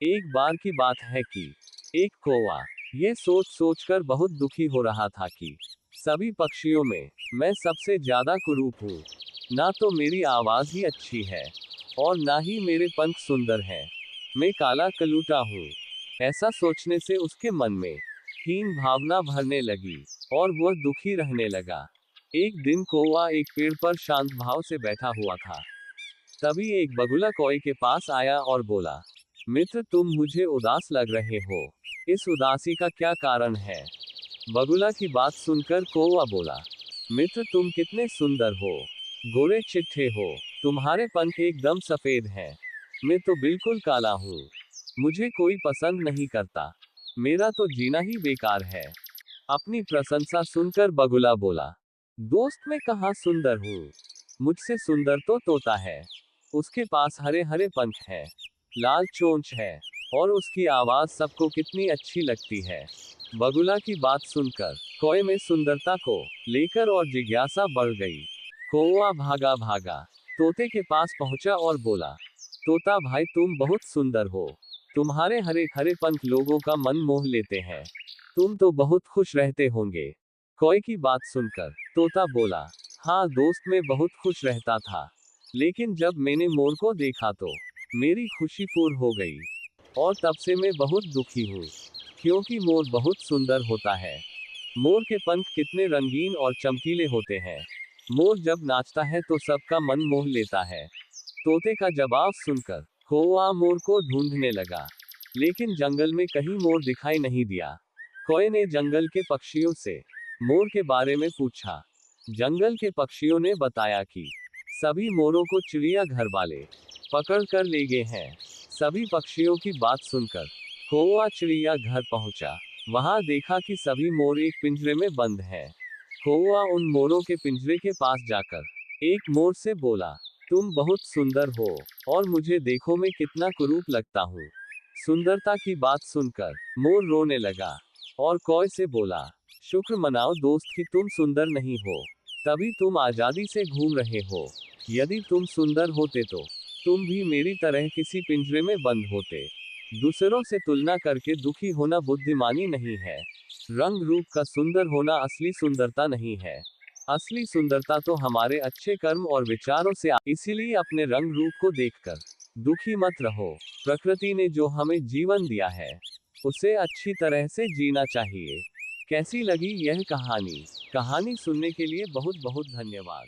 एक बार की बात है कि एक कौवा ये सोच सोचकर बहुत दुखी हो रहा था कि सभी पक्षियों में मैं सबसे ज्यादा कुरूप हूँ। ना तो मेरी आवाज ही अच्छी है और ना ही मेरे पंख सुंदर हैं। मैं काला कलूटा हूँ। ऐसा सोचने से उसके मन में हीन भावना भरने लगी और वह दुखी रहने लगा। एक दिन कौवा एक पेड़ पर शांत भाव से बैठा हुआ था। तभी एक बगुला कौए के पास आया और बोला, मित्र तुम मुझे उदास लग रहे हो। इस उदासी का क्या कारण है? बगुला की बात सुनकर कौवा बोला, मित्र तुम कितने सुंदर हो। गोरे चिट्ठे हो। तुम्हारे पंख एकदम सफेद हैं। मैं तो बिल्कुल काला हूँ। मुझे कोई पसंद नहीं करता। मेरा तो जीना ही बेकार है। अपनी प्रशंसा सुनकर बगुला बोला, दोस्त मैं कहाँ सुंदर हूँ। मुझसे सुंदर तो तोता है। उसके पास हरे हरे पंख हैं, लाल चोंच है और उसकी आवाज सबको कितनी अच्छी लगती है। बगुला की बात सुनकर कौए में सुंदरता को लेकर और जिज्ञासा बढ़ गई। कौवा भागा भागा तोते के पास पहुंचा और बोला, तोता भाई तुम बहुत सुंदर हो। तुम्हारे हरे हरे पंख लोगों का मन मोह लेते हैं। तुम तो बहुत खुश रहते होंगे। कौए की बात सुनकर तोता बोला, हाँ दोस्त मैं बहुत खुश रहता था। लेकिन जब मैंने मोर को देखा तो मेरी खुशी पूर्ण हो गई और तब से मैं बहुत दुखी हूँ। क्योंकि मोर बहुत सुंदर होता है। मोर के पंख कितने रंगीन और चमकीले होते हैं। मोर जब नाचता है तो सबका मन मोह लेता है। तोते का जवाब सुनकर कौवा मोर को ढूंढने लगा, लेकिन जंगल में कहीं मोर दिखाई नहीं दिया। कौए ने जंगल के पक्षियों से मोर के बारे में पूछा। जंगल के पक्षियों ने बताया कि सभी मोरों को चिड़िया घर वाले पकड़ कर ले गए हैं। सभी पक्षियों की बात सुनकर कौवा चिड़िया घर पहुंचा। वहां देखा कि सभी मोर एक पिंजरे में बंद हैं। कौवा उन मोरों के पिंजरे के पास जाकर एक मोर से बोला, तुम बहुत सुंदर हो और मुझे देखो मैं कितना कुरूप लगता हूँ। सुंदरता की बात सुनकर मोर रोने लगा और कौवे से बोला, शुक्र मनाओ दोस्त कि तुम सुंदर नहीं हो, तभी तुम आजादी से घूम रहे हो। यदि तुम सुंदर होते तो तुम भी मेरी तरह किसी पिंजरे में बंद होते। दूसरों से तुलना करके दुखी होना बुद्धिमानी नहीं है। रंग रूप का सुंदर होना असली सुंदरता नहीं है। असली सुंदरता तो हमारे अच्छे कर्म और विचारों से इसीलिए अपने रंग रूप को देखकर दुखी मत रहो। प्रकृति ने जो हमें जीवन दिया है उसे अच्छी तरह से जीना चाहिए। कैसी लगी यह कहानी? कहानी सुनने के लिए बहुत बहुत धन्यवाद।